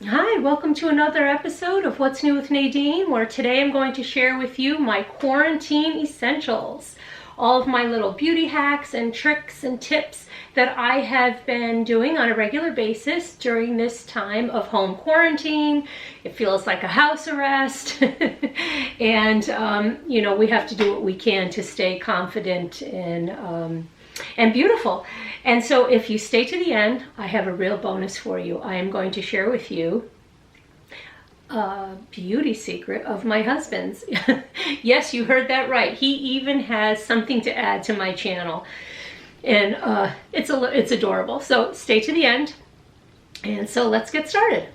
Hi, welcome to another episode of What's New with Nadine, where today I'm going to share with you my quarantine essentials. All of my little beauty hacks and tricks and tips that I have been doing on a regular basis during this time of home quarantine. It feels like a house arrest. And, we have to do what we can to stay confident and beautiful. And so if you stay to the end, I have a real bonus for you. I am going to share with you a beauty secret of my husband's. Yes, you heard that right. He even has something to add to my channel. And it's adorable. So stay to the end. And so let's get started.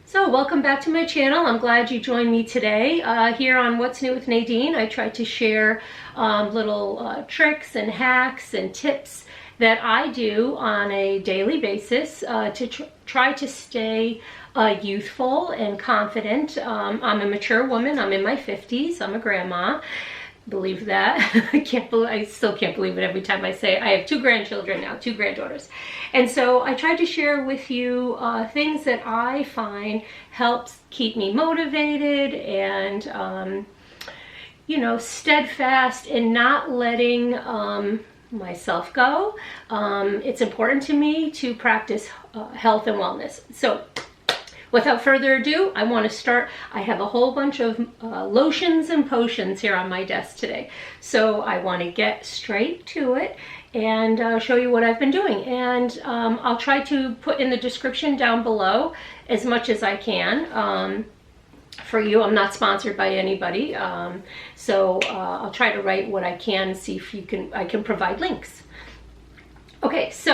So welcome back to my channel. I'm glad you joined me today here on What's New with Nadine. I try to share little tricks and hacks and tips that I do on a daily basis to try to stay youthful and confident. I'm a mature woman. I'm in my 50s. I'm a grandma. Believe that. I still can't believe it every time I say it. I have 2 grandchildren now, 2 granddaughters. And so I try to share with you things that I find helps keep me motivated and, steadfast in not letting myself go. It's important to me to practice health and wellness. So without further ado, I want to start. I have a whole bunch of lotions and potions here on my desk today. So I want to get straight to it and show you what I've been doing. And I'll try to put in the description down below as much as I can for you. I'm not sponsored by anybody. So I'll try to write what I can, see if I can provide links. Okay, so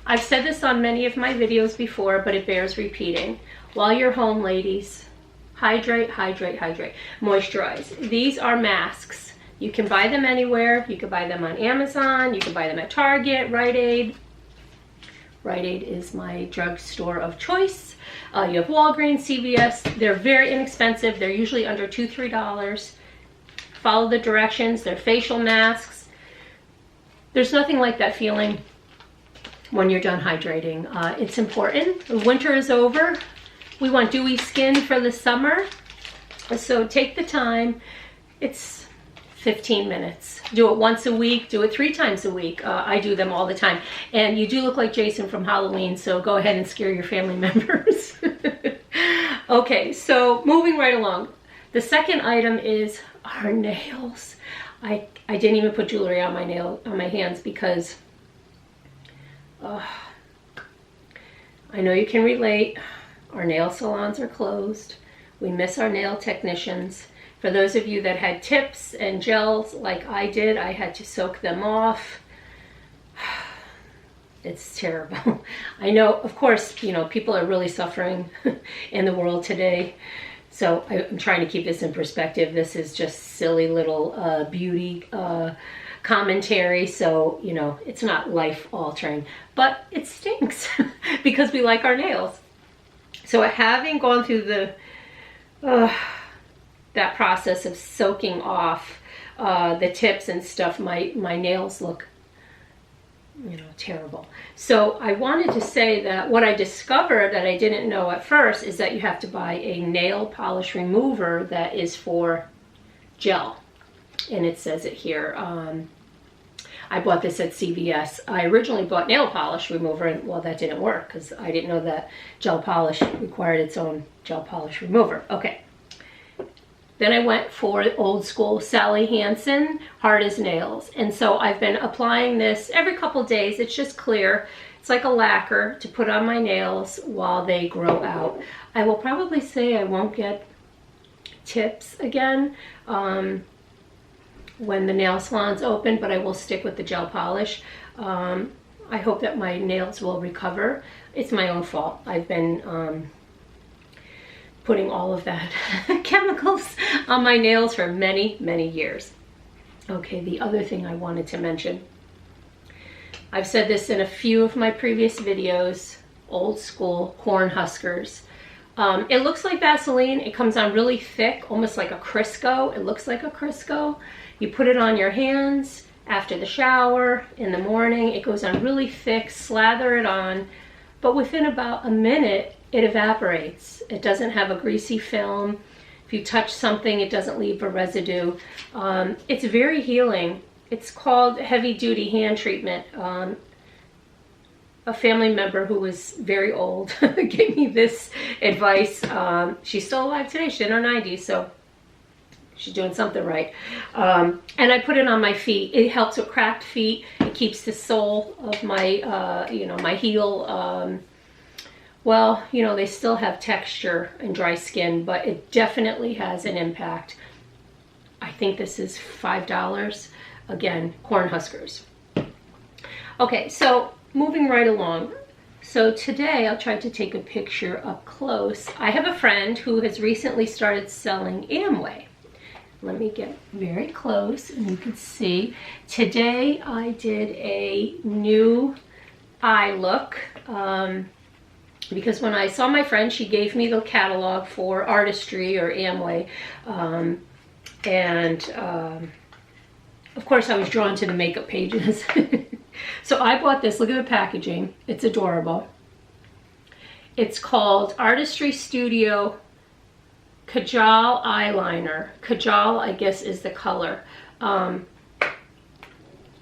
I've said this on many of my videos before, but it bears repeating. While you're home, ladies, hydrate, hydrate, hydrate. Moisturize. These are masks. You can buy them anywhere. You can buy them on Amazon. You can buy them at Target, Rite Aid. Rite Aid is my drugstore of choice. You have Walgreens, CVS. They're very inexpensive. They're usually under $2, $3. Follow the directions. They're facial masks. There's nothing like that feeling when you're done hydrating. It's important. Winter is over. We want dewy skin for the summer. So take the time. It's 15 minutes. Do it once a week. Do it 3 times a week. I do them all the time. And you do look like Jason from Halloween, so go ahead and scare your family members. Okay, so moving right along. The second item is our nails. I didn't even put jewelry on my hands because I know you can relate. Our nail salons are closed. We miss our nail technicians. For those of you that had tips and gels like I did, I had to soak them off. It's terrible. I know, of course, people are really suffering in the world today. So I'm trying to keep this in perspective. This is just silly little beauty commentary, so it's not life-altering, but it stinks because we like our nails. So having gone through that process of soaking off the tips and stuff, my nails look terrible. So I wanted to say that what I discovered that I didn't know at first is that you have to buy a nail polish remover that is for gel. And it says it here. I bought this at CVS. I originally bought nail polish remover, and well, that didn't work because I didn't know that gel polish required its own gel polish remover. Okay. Then I went for old school Sally Hansen Hard as Nails. And so I've been applying this every couple days. It's just clear. It's like a lacquer to put on my nails while they grow out. I will probably say I won't get tips again when the nail salon's open, but I will stick with the gel polish. I hope that my nails will recover. It's my own fault. I've been putting all of that chemicals on my nails for many, many years. Okay, the other thing I wanted to mention. I've said this in a few of my previous videos, old school corn huskers. It looks like Vaseline. It comes on really thick, almost like a Crisco. It looks like a Crisco. You put it on your hands after the shower, in the morning. It goes on really thick, slather it on, but within about a minute, it evaporates. It doesn't have a greasy film. If you touch something, it doesn't leave a residue. It's very healing. It's called Heavy Duty Hand Treatment. A family member who was very old gave me this advice. She's still alive today. She's in her 90s, so she's doing something right. And I put it on my feet. It helps with cracked feet. It keeps the sole of my, my heel. Well, they still have texture and dry skin, but it definitely has an impact. I think this is $5. Again, corn huskers. Okay, so moving right along. So today I'll try to take a picture up close. I have a friend who has recently started selling Amway. Let me get very close and you can see. Today I did a new eye look because when I saw my friend, she gave me the catalog for Artistry or Amway. Of course I was drawn to the makeup pages. So I bought this. Look at the packaging. It's adorable. It's called Artistry Studio Kajal eyeliner. Kajal, I guess, is the color.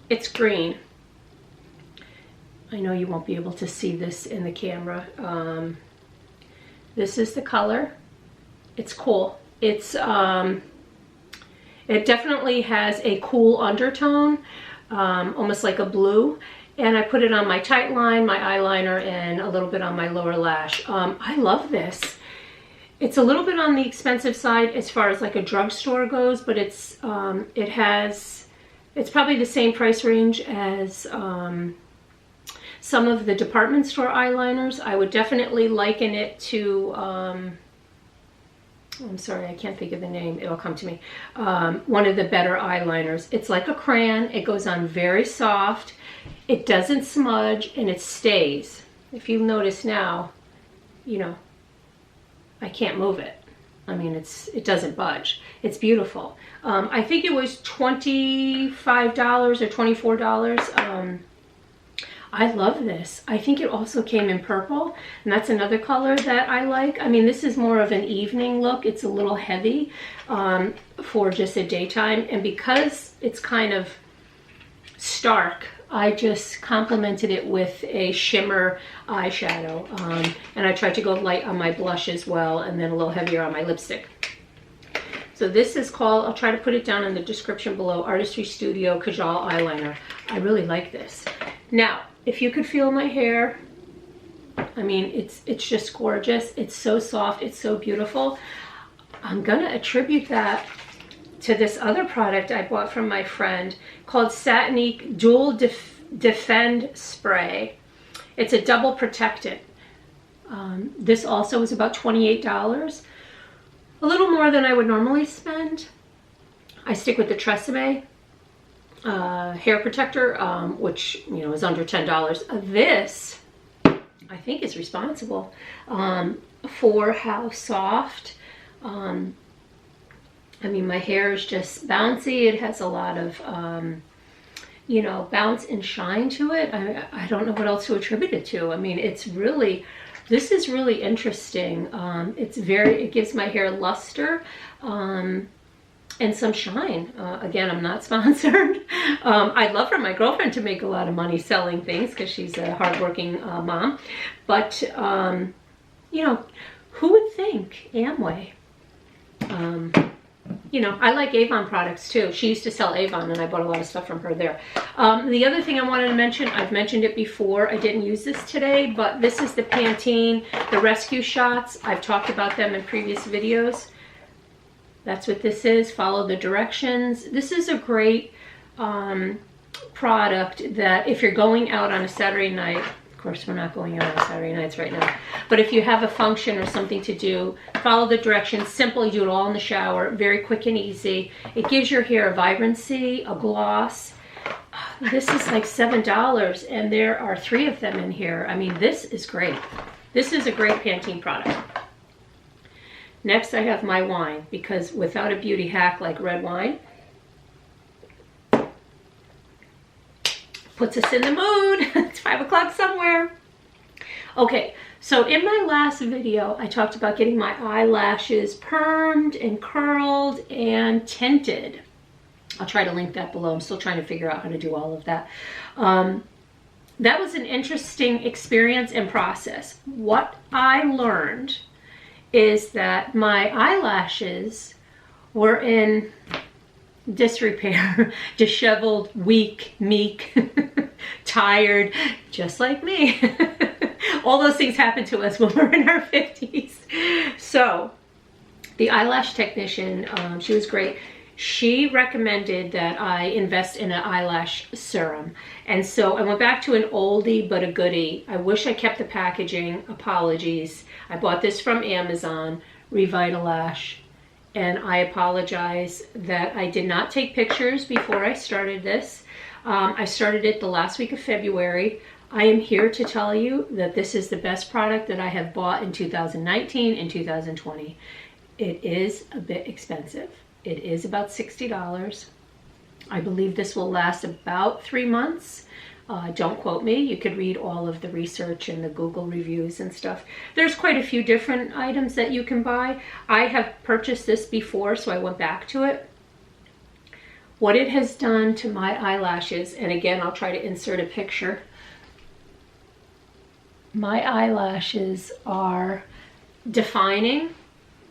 It's green. I know you won't be able to see this in the camera. This is the color. It's cool. It's it definitely has a cool undertone, almost like a blue. And I put it on my tight line, my eyeliner, and a little bit on my lower lash. I love this. It's a little bit on the expensive side as far as like a drugstore goes, but it's probably the same price range as some of the department store eyeliners. I would definitely liken it to, I'm sorry, I can't think of the name. It'll come to me. One of the better eyeliners. It's like a crayon. It goes on very soft. It doesn't smudge and it stays. If you notice now, I can't move it. I mean, it doesn't budge. It's beautiful. I think it was $25 or $24. I love this. I think it also came in purple, and that's another color that I like. I mean, this is more of an evening look. It's a little heavy for just a daytime, and because it's kind of stark, I just complemented it with a shimmer eyeshadow, and I tried to go light on my blush as well, and then a little heavier on my lipstick. So this is called, I'll try to put it down in the description below, Artistry Studio Kajal Eyeliner. I really like this. Now, if you could feel my hair, I mean, it's just gorgeous. It's so soft. It's so beautiful. I'm going to attribute that to this other product I bought from my friend called Satinque Dual Defend Spray. It's a double protectant. This also is about $28. A little more than I would normally spend. I stick with the Tresemme hair protector, which is under $10. This, I think, is responsible for how soft. I mean, my hair is just bouncy. It has a lot of, bounce and shine to it. I don't know what else to attribute it to. I mean, this is really interesting. It gives my hair luster. And some shine. Again, I'm not sponsored. I'd love for my girlfriend to make a lot of money selling things because she's a hardworking mom. But, who would think Amway? I like Avon products too. She used to sell Avon and I bought a lot of stuff from her there. The other thing I wanted to mention, I've mentioned it before. I didn't use this today, but this is the Pantene, the Rescue Shots. I've talked about them in previous videos. That's what this is. Follow the directions. This is a great product that if you're going out on a Saturday night, of course we're not going out on Saturday nights right now, but if you have a function or something to do, follow the directions. Simply do it all in the shower. Very quick and easy. It gives your hair a vibrancy, a gloss. This is like $7 and there are 3 of them in here. I mean, this is great. This is a great Pantene product. Next, I have my wine, because without a beauty hack like red wine, puts us in the mood. It's 5 o'clock somewhere. Okay, so in my last video, I talked about getting my eyelashes permed and curled and tinted. I'll try to link that below. I'm still trying to figure out how to do all of that. That was an interesting experience and process. What I learned is that my eyelashes were in disrepair, disheveled, weak, meek, tired, just like me. All those things happen to us when we're in our 50s. So the eyelash technician, she was great. She recommended that I invest in an eyelash serum. And so I went back to an oldie but a goodie. I wish I kept the packaging. Apologies. I bought this from Amazon, Revitalash. And I apologize that I did not take pictures before I started this. I started it the last week of February. I am here to tell you that this is the best product that I have bought in 2019 and 2020. It is a bit expensive. It is about $60. I believe this will last about 3 months. Don't quote me. You could read all of the research and the Google reviews and stuff. There's quite a few different items that you can buy. I have purchased this before, so I went back to it. What it has done to my eyelashes, and again, I'll try to insert a picture. My eyelashes are defining.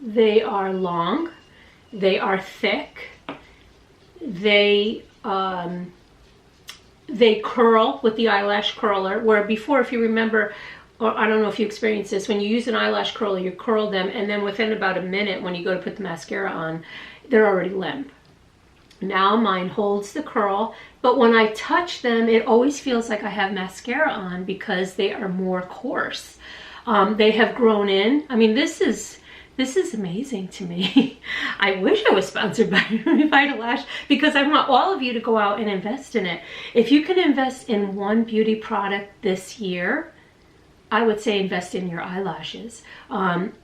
They are long. They are thick. They curl with the eyelash curler, where before, if you remember, or I don't know if you experienced this, when you use an eyelash curler, you curl them, and then within about a minute, when you go to put the mascara on, they're already limp. Now mine holds the curl, but when I touch them, it always feels like I have mascara on because they are more coarse. They have grown in. I mean, this is amazing to me. I wish I was sponsored by Revitalash, because I want all of you to go out and invest in it. If you can invest in one beauty product this year, I would say invest in your eyelashes,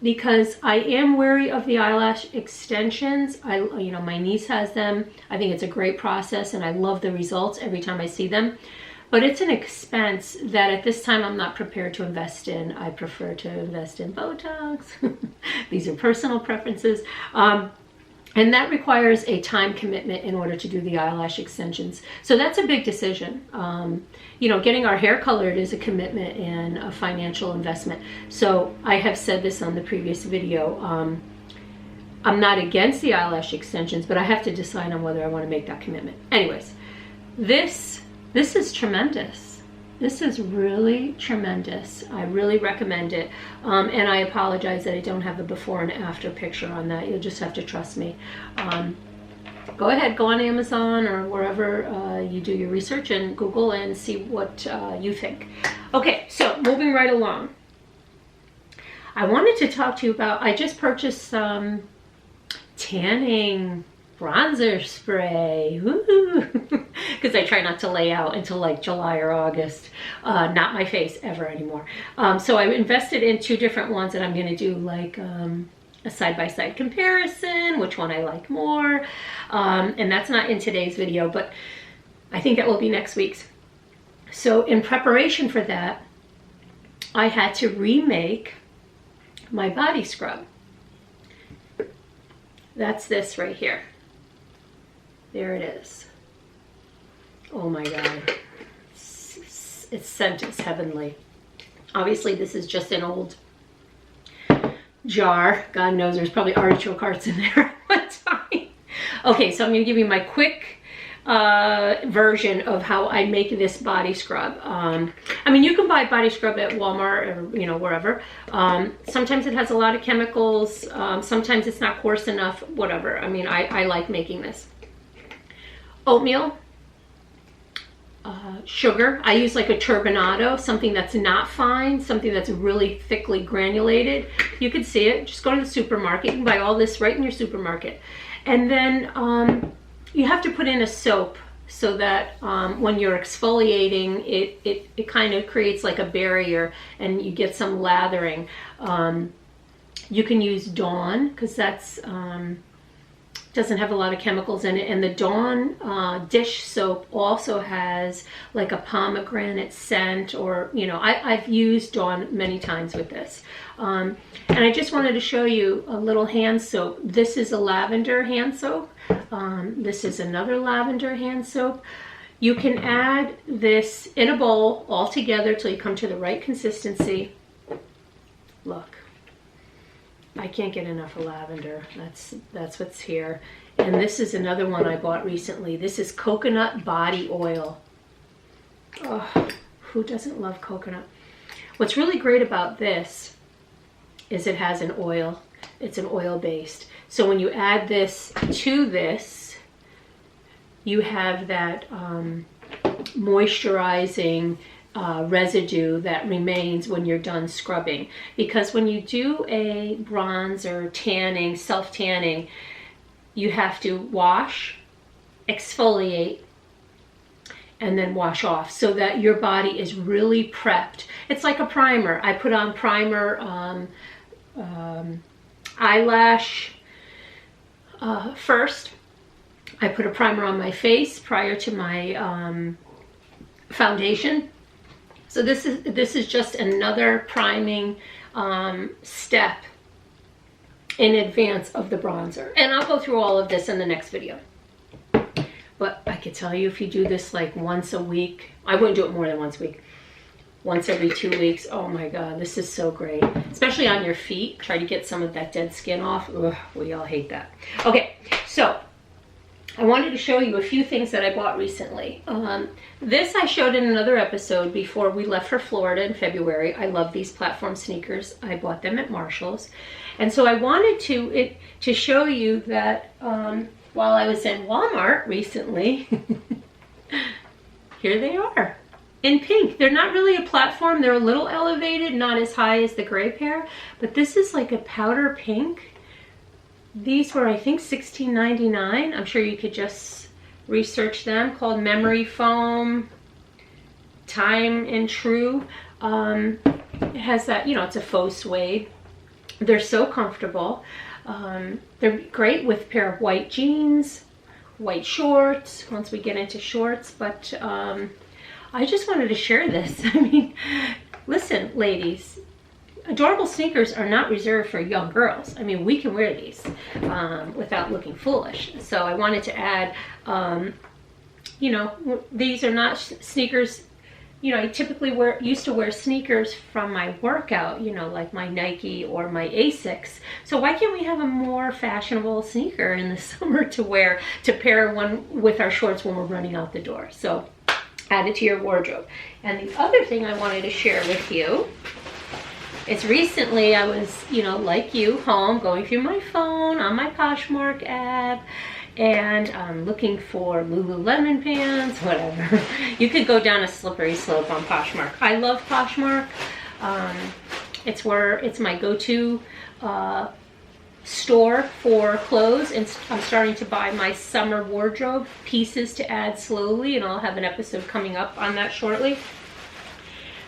because I am wary of the eyelash extensions. My niece has them. I think it's a great process, and I love the results every time I see them. But it's an expense that at this time I'm not prepared to invest in. I prefer to invest in Botox. These are personal preferences. And that requires a time commitment in order to do the eyelash extensions. So that's a big decision. Getting our hair colored is a commitment and a financial investment. So I have said this on the previous video. I'm not against the eyelash extensions, but I have to decide on whether I want to make that commitment. Anyways, this is tremendous. This is really tremendous. I really recommend it. And I apologize that I don't have a before and after picture on that. You'll just have to trust me. Go ahead, go on Amazon or wherever you do your research and Google and see what you think. Okay, so moving right along. I wanted to talk to you about, I just purchased some tanning bronzer spray, because I try not to lay out until like July or August, not my face ever anymore. So I invested in 2 different ones, and I'm going to do like a side-by-side comparison, which one I like more, and that's not in today's video, but I think that will be next week's. So in preparation for that, I had to remake my body scrub. That's this right here. There it is. Oh my God. Its scent is heavenly. Obviously, this is just an old jar. God knows there's probably artichoke hearts in there. That's fine. Okay, so I'm going to give you my quick version of how I make this body scrub. I mean, you can buy body scrub at Walmart or wherever. Sometimes it has a lot of chemicals. Sometimes it's not coarse enough. Whatever. I mean, I like making this. Oatmeal, sugar. I use like a turbinado, something that's not fine, something that's really thickly granulated. You can see it. Just go to the supermarket. You can buy all this right in your supermarket. And then you have to put in a soap so that when you're exfoliating, it kind of creates like a barrier and you get some lathering. You can use Dawn because that's doesn't have a lot of chemicals in it, and the Dawn dish soap also has like a pomegranate scent, or you know, I've used Dawn many times with this. And I just wanted to show you a little hand soap. This is a lavender hand soap. This is another lavender hand soap. You can add this in a bowl all together till you come to the right consistency. Look, I can't get enough of lavender. That's what's here. And this is another one I bought recently. This is coconut body oil. Oh, who doesn't love coconut? What's really great about this is it has an oil. It's an oil based. So when you add this to this, you have that moisturizing residue that remains when you're done scrubbing. Because when you do a bronze or tanning, self-tanning, you have to wash, exfoliate, and then wash off so that your body is really prepped. It's like a primer. I put on primer, eyelash first. I put a primer on my face prior to my foundation. So this is just another priming step in advance of the bronzer. And I'll go through all of this in the next video. But I could tell you, if you do this like once a week, I wouldn't do it more than once a week. Once every 2 weeks, oh my God, this is so great. Especially on your feet. Try to get some of that dead skin off. Ugh, we all hate that. Okay, so I wanted to show you a few things that I bought recently. This I showed in another episode before we left for Florida in February. I love these platform sneakers. I bought them at Marshall's. And so I wanted to show you that while I was in Walmart recently, here they are in pink. They're not really a platform. They're a little elevated, not as high as the gray pair, but this is like a powder pink. These were, I think, $16.99. I'm sure you could just research them. Called Memory Foam, Time and True. It has that, you know, it's a faux suede. They're so comfortable. They're great with a pair of white jeans, white shorts, once we get into shorts. But I just wanted to share this. I mean, listen, ladies. Adorable sneakers are not reserved for young girls. I mean, we can wear these without looking foolish. So I wanted to add, you know, these are not sneakers. You know, I typically used to wear sneakers from my workout, you know, like my Nike or my Asics. So why can't we have a more fashionable sneaker in the summer to pair one with our shorts when we're running out the door? So add it to your wardrobe. And the other thing I wanted to share with you, it's recently I was, you know, like you, home, going through my phone on my Poshmark app, and I'm looking for Lululemon pants, whatever. You could go down a slippery slope on Poshmark. I love Poshmark. It's my go-to store for clothes, and I'm starting to buy my summer wardrobe pieces to add slowly, and I'll have an episode coming up on that shortly.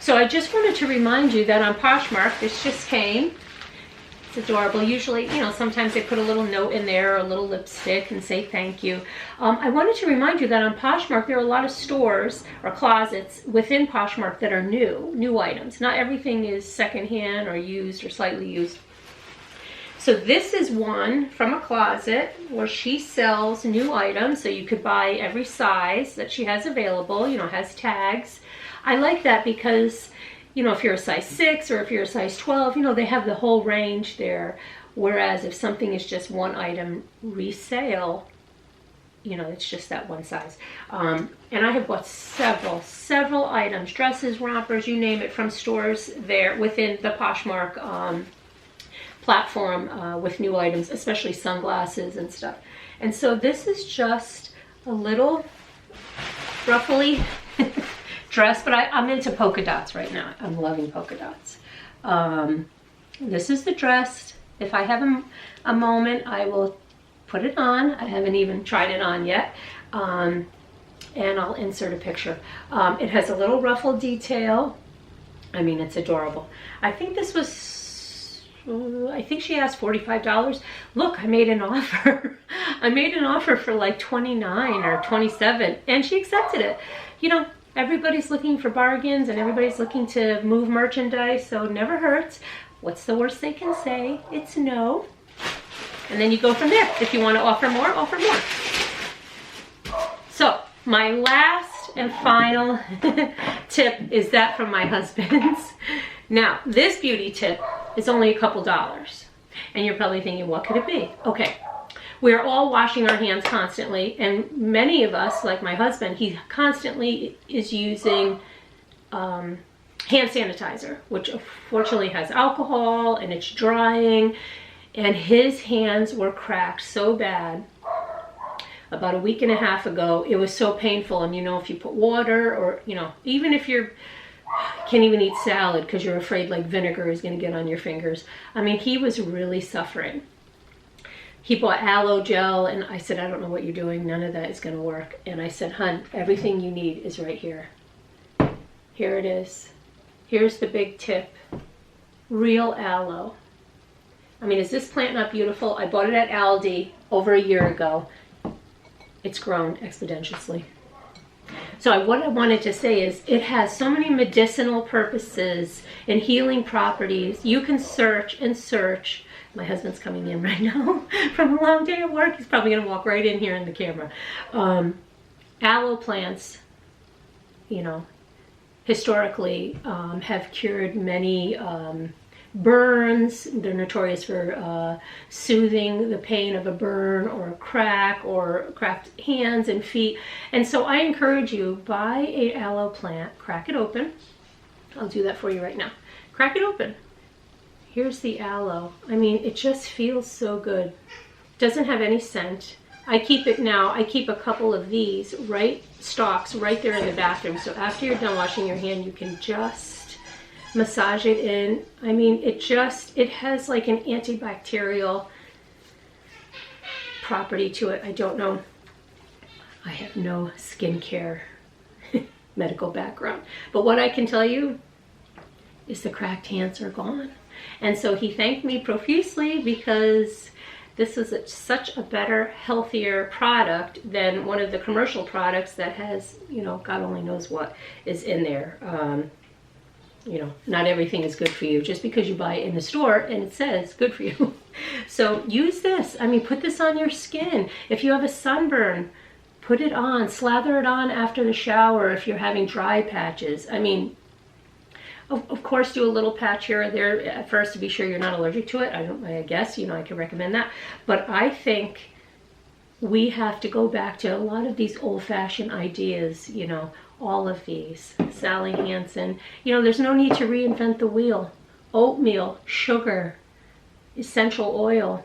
So I just wanted to remind you that on Poshmark, this just came. It's adorable. Usually, you know, sometimes they put a little note in there or a little lipstick and say thank you. I wanted to remind you that on Poshmark, there are a lot of stores or closets within Poshmark that are new items. Not everything is secondhand or used or slightly used. So this is one from a closet where she sells new items. So you could buy every size that she has available, you know, has tags. I like that because, you know, if you're a size 6 or if you're a size 12, you know, they have the whole range there. Whereas if something is just one item resale, you know, it's just that one size. And I have bought several items, dresses, rompers, you name it, from stores there within the Poshmark platform with new items, especially sunglasses and stuff. And so this is just a little ruffly dress, but I'm into polka dots right now. I'm loving polka dots. This is the dress. If I have a moment, I will put it on. I haven't even tried it on yet. And I'll insert a picture. It has a little ruffle detail. I mean, it's adorable. I think this was I think she asked $45. Look, I made an offer. I made an offer for like 29 or 27, and she accepted it. You know, everybody's looking for bargains and everybody's looking to move merchandise, so it never hurts. What's the worst they can say? It's no. And then you go from there. If you want to offer more, offer more. So my last and final tip is that from my husband's. Now, this beauty tip is only a couple dollars. And you're probably thinking, what could it be? Okay, we're all washing our hands constantly, and many of us, like my husband, he constantly is using hand sanitizer, which unfortunately has alcohol and it's drying, and his hands were cracked so bad about a week and a half ago. It was so painful, and you know, if you put water, or you know, even if you're can't even eat salad because you're afraid like vinegar is going to get on your fingers. I mean, he was really suffering. He bought aloe gel, and I said, I don't know what you're doing. None of that is going to work. And I said, hun, everything you need is right here. Here it is. Here's the big tip. Real aloe. I mean, is this plant not beautiful? I bought it at Aldi over a year ago. It's grown exponentially. So what I wanted to say is it has so many medicinal purposes and healing properties. You can search and search. My husband's coming in right now from a long day at work. He's probably going to walk right in here in the camera. Aloe plants, you know, historically have cured many burns. They're notorious for soothing the pain of a burn or a crack or cracked hands and feet. And so I encourage you, buy an aloe plant, crack it open. I'll do that for you right now. Crack it open. Here's the aloe. I mean, it just feels so good. Doesn't have any scent. I keep it now. I keep a couple of these stalks right there in the bathroom. So after you're done washing your hand, you can just massage it in. I mean, it has like an antibacterial property to it. I don't know. I have no skincare medical background. But what I can tell you is the cracked hands are gone. And so he thanked me profusely because this is such a better, healthier product than one of the commercial products that has, you know, God only knows what is in there. You know, not everything is good for you just because you buy it in the store and it says good for you. So use this. I mean, put this on your skin. If you have a sunburn, put it on. Slather it on after the shower if you're having dry patches. I mean, of course, do a little patch here or there at first to be sure you're not allergic to it. I guess, you know, I can recommend that. But I think we have to go back to a lot of these old-fashioned ideas, you know, all of these. Sally Hansen. You know, there's no need to reinvent the wheel. Oatmeal, sugar, essential oil.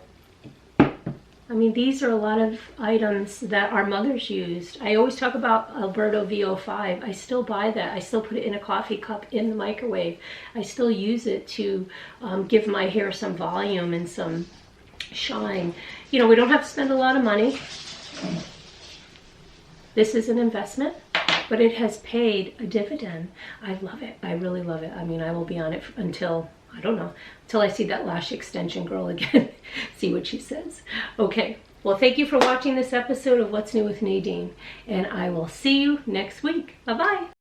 I mean, these are a lot of items that our mothers used. I always talk about Alberto VO5. I still buy that. I still put it in a coffee cup in the microwave. I still use it to give my hair some volume and some shine. You know, we don't have to spend a lot of money. This is an investment, but it has paid a dividend. I love it. I really love it. I mean, I will be on it until, I don't know, until I see that lash extension girl again. See what she says. Okay. Well, thank you for watching this episode of What's New with Nadine, and I will see you next week. Bye-bye.